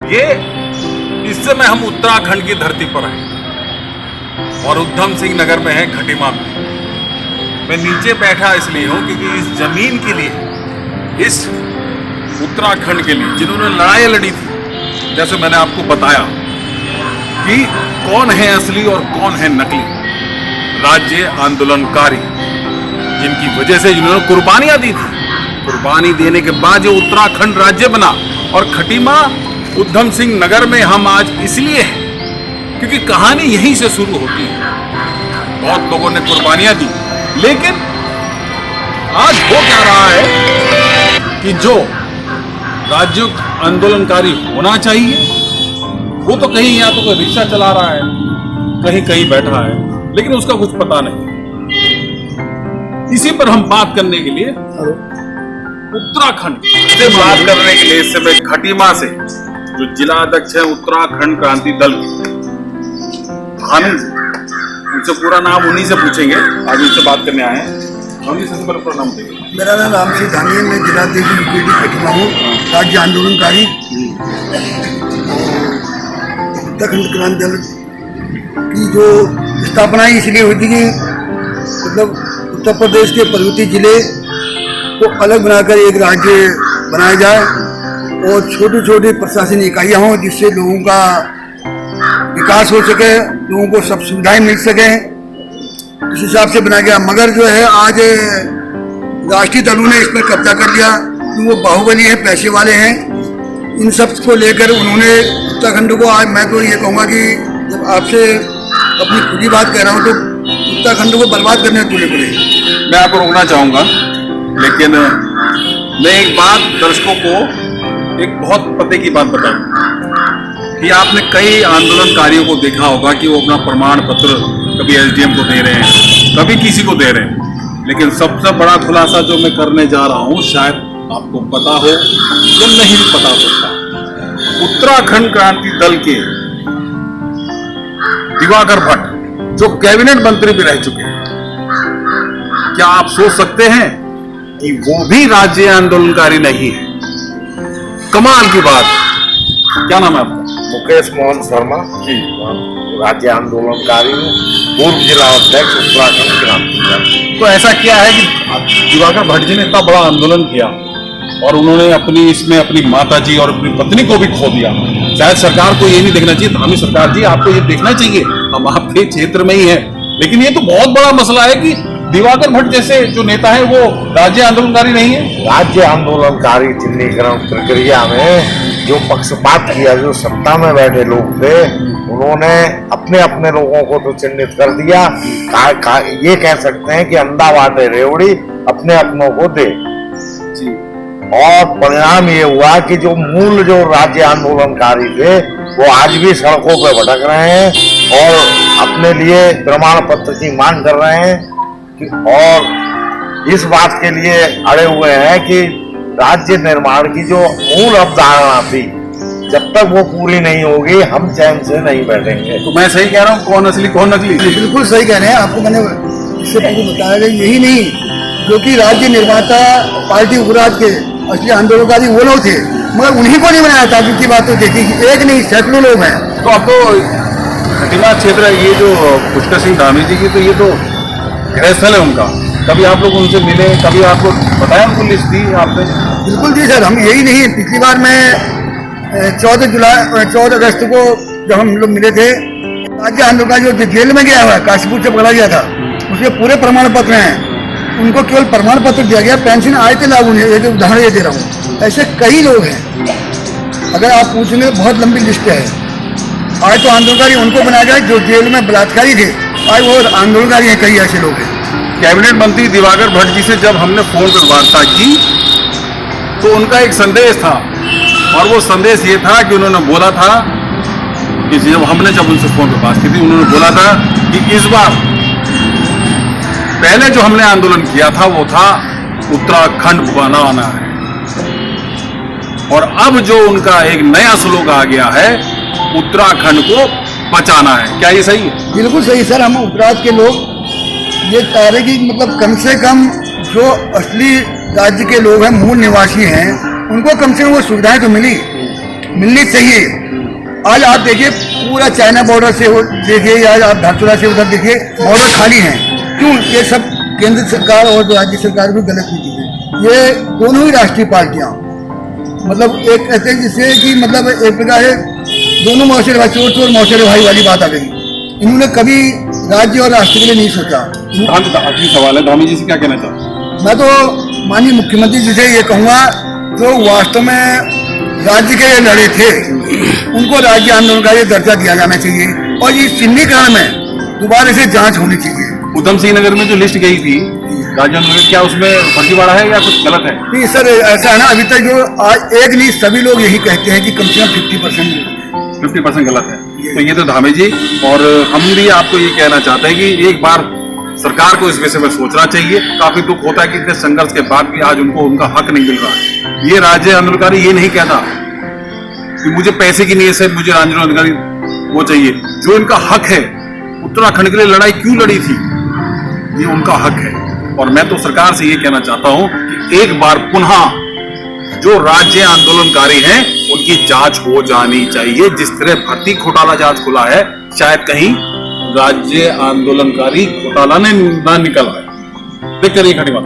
ये इस समय हम उत्तराखंड की धरती पर हैं और उधम सिंह नगर में है खटीमा में। मैं नीचे बैठा इसलिए हूं क्योंकि इस जमीन के लिए, इस उत्तराखंड के लिए जिन्होंने लड़ाई लड़ी थी, जैसे मैंने आपको बताया कि कौन है असली और कौन है नकली राज्य आंदोलनकारी, जिनकी वजह से जिन्होंने कुर्बानियां दी थी। कुर्बानी देने के बाद जो उत्तराखंड राज्य बना, और खटीमा उधम सिंह नगर में हम आज इसलिए हैं क्योंकि कहानी यहीं से शुरू होती है। बहुत लोगों ने कुर्बानियां दी, लेकिन आज हो क्या रहा है कि जो राज्य आंदोलनकारी होना चाहिए वो तो कहीं या तो कोई रिक्शा चला रहा है, कहीं कहीं बैठा है, लेकिन उसका कुछ पता नहीं। इसी पर हम बात करने के लिए उत्तराखंड से बात करने के लिए इस समय खटीमा से जो जिला अध्यक्ष है उत्तराखंड क्रांति दल के भानु, उनसे पूरा नाम उन्हीं से पूछेंगे। आज उनसे बात करने आए हैं। हम सबसे पहले पूरा नाम देंगे। मेरा नाम राम सिंह धामी है, मैं जिला अध्यक्ष यूपीडी खटीमा हूँ, राज्य आंदोलनकारी। उत्तराखंड क्रांति दल की जो स्थापना इसलिए हुई थी कि मतलब उत्तर प्रदेश के पर्वतीय जिले को अलग बनाकर एक राज्य बनाया जाए और छोटी छोटी प्रशासनिक इकाइयाँ हों जिससे लोगों का विकास हो सके, लोगों को सब सुविधाएं मिल सके, इस हिसाब से बनाया गया। मगर जो है आज राष्ट्रीय दलों ने इस पर कब्जा कर लिया कि वो बाहुबली हैं, पैसे वाले हैं। इन सब को लेकर उन्होंने उत्तराखंड को, आज मैं तो ये कहूँगा कि जब आपसे अपनी खुली बात कह रहा हूँ तो उत्तराखंड को बर्बाद करने तुले पड़े। मैं आपको रोकना चाहूंगा, लेकिन मैं एक बात दर्शकों को एक बहुत पते की बात बताऊं कि आपने कई आंदोलनकारियों को देखा होगा कि वो अपना प्रमाण पत्र कभी एसडीएम को दे रहे हैं, कभी किसी को दे रहे हैं। लेकिन सबसे बड़ा खुलासा जो मैं करने जा रहा हूं, शायद आपको पता हो या नहीं भी पता सकता। उत्तराखंड क्रांति दल के दिवाकर भट्ट जो कैबिनेट मंत्री भी रह चुके हैं, क्या आप सोच सकते हैं कि वो भी राज्य आंदोलनकारी नहीं है? कमाल की बात। क्या नाम है आपका? मुकेश मोहन शर्मा जी, राज्य आंदोलनकारी हूँ, पूर्व जिला अध्यक्ष उत्तराखंड क्रांति दल। तो ऐसा क्या है कि दिवाकर भट्ट जी ने इतना बड़ा आंदोलन किया और उन्होंने अपनी माता जी और अपनी पत्नी को भी खो दिया। शायद सरकार को ये नहीं देखना चाहिए। धामी सरकार जी, आपको ये देखना चाहिए, हम आपके क्षेत्र में ही हैं। लेकिन ये तो बहुत बड़ा मसला है कि दिवाकर भट्ट जैसे जो नेता है वो राज्य आंदोलनकारी नहीं है। राज्य आंदोलनकारी चिन्हीकरण प्रक्रिया में जो पक्षपात किया, जो सत्ता में बैठे लोग थे, उन्होंने अपने अपने लोगों को तो चिन्हित कर दिया। ये कह सकते हैं कि अंधा बाटे रेवड़ी अपने अपनों को दे। और परिणाम ये हुआ कि जो मूल जो राज्य आंदोलनकारी थे वो आज भी सड़कों पर भटक रहे हैं और अपने लिए प्रमाण पत्र की मांग कर रहे हैं, और इस बात के लिए अड़े हुए हैं कि राज्य निर्माण की जो मूल अवधारणा थी, जब तक वो पूरी नहीं होगी हम चैन से नहीं बैठेंगे। तो मैं सही कह रहा हूँ? कौन असली कौन नकली? बिल्कुल सही कह रहे हैं। आपको मैंने इससे पहले बताया गया, यही नहीं जो कि राज्य निर्माता पार्टी उग्रवाद के असली आंदोलनकारी वो लोग थे, मगर उन्हीं को नहीं बनाया था। जिनकी बात तो देखी, एक नहीं सैकड़ों लोग हैं। तो आपको खटीमा क्षेत्र, ये जो पुष्कर सिंह धामी जी की, तो ये तो गृहस्थल है उनका। कभी आप लोग उनसे मिले, कभी आपको बताया, उनको लिस्ट दी आपने? बिल्कुल जी सर, हम यही नहीं, पिछली बार मैं 14 अगस्त को जब हम लोग मिले थे, राज्य आंदोलनकारी जो जेल में गया हुआ है, काशीपुर से पकड़ा गया था, उसके पूरे प्रमाण पत्र हैं। उनको केवल प्रमाण पत्र दिया गया, पेंशन आए थे लागू नहीं। एक उदाहरण ये दे रहा हूँ, ऐसे कई लोग हैं। अगर आप पूछेंगे बहुत लंबी लिस्ट है। आज तो आंदोलनकारी उनको बनाया गया जो जेल में बलात्कारी थे, आज वो आंदोलनकारी हैं। कई ऐसे लोग हैं। कैबिनेट मंत्री दिवाकर भट्ट जी से जब हमने फोन पर वार्ता की तो उनका एक संदेश था, और वो संदेश ये था कि उन्होंने बोला था कि जब उनसे फोन पर बात की थी, उन्होंने बोला था कि इस बार पहले जो हमने आंदोलन किया था वो था उत्तराखंड बनाना है, और अब जो उनका एक नया स्लोगन आ गया है, उत्तराखंड को बचाना है। क्या ये सही है? बिल्कुल सही सर। हम उत्तराखंड के लोग ये चाह रहे कि मतलब कम से कम जो असली राज्य के लोग हैं, मूल निवासी हैं, उनको कम से कम वो सुविधाएं तो मिली। मिलनी चाहिए। आज आप देखिए पूरा चाइना बॉर्डर से देखिए, आज आप धारचूला से उधर देखिए बॉर्डर खाली हैं। क्यों? ये सब केंद्र सरकार और राज्य सरकार भी गलत नीति है। ये दोनों ही राष्ट्रीय पार्टियां मतलब एक ऐसे जिससे कि मतलब एक प्रकार है दोनों मौसेरे भाई, चोर चोर मौसेरे भाई वाली बात आ गई। इन्होंने कभी राज्य और राष्ट्र के लिए नहीं सोचा। आखिरी सवाल है, धामी जी से क्या कहना चाहते हैं? मैं तो माननीय मुख्यमंत्री जी से ये कहूँगा, जो वास्तव में राज्य के लड़े थे उनको राज्य आंदोलनकारी दर्जा दिया जाना चाहिए और इस चिन्हीकरण में दोबारा से जांच होनी चाहिए। उधम सिंह नगर में जो लिस्ट गई थी राज्य आंदोलन, क्या उसमें फर्जीवाड़ा है या कुछ गलत है? नहीं सर, ऐसा है ना, अभी तक जो आज एक नहीं सभी लोग यही कहते हैं कि कम से कम 50% गलत है। तो ये तो धामी जी, और हम भी आपको ये कहना चाहते हैं कि एक बार सरकार को इस विषय में सोचना चाहिए। काफी दुख होता है कि इतने संघर्ष के बाद भी आज उनको उनका हक नहीं मिल रहा है। ये राज्य आंदोलनकारी ये नहीं कहता कि मुझे पैसे की नीयत से मुझे राज्य आंदोलनकारी वो चाहिए। जो इनका हक है, उत्तराखंड के लिए लड़ाई क्यों लड़ी थी, ये उनका हक है। और मैं तो सरकार से ये कहना चाहता हूं कि एक बार पुनः जो राज्य आंदोलनकारी हैं उनकी जांच हो जानी चाहिए। जिस तरह भर्ती घोटाला जांच खुला है, शायद कहीं राज्य आंदोलनकारी घोटाला ने ना निकल आए। देखते रहिए खटीमा।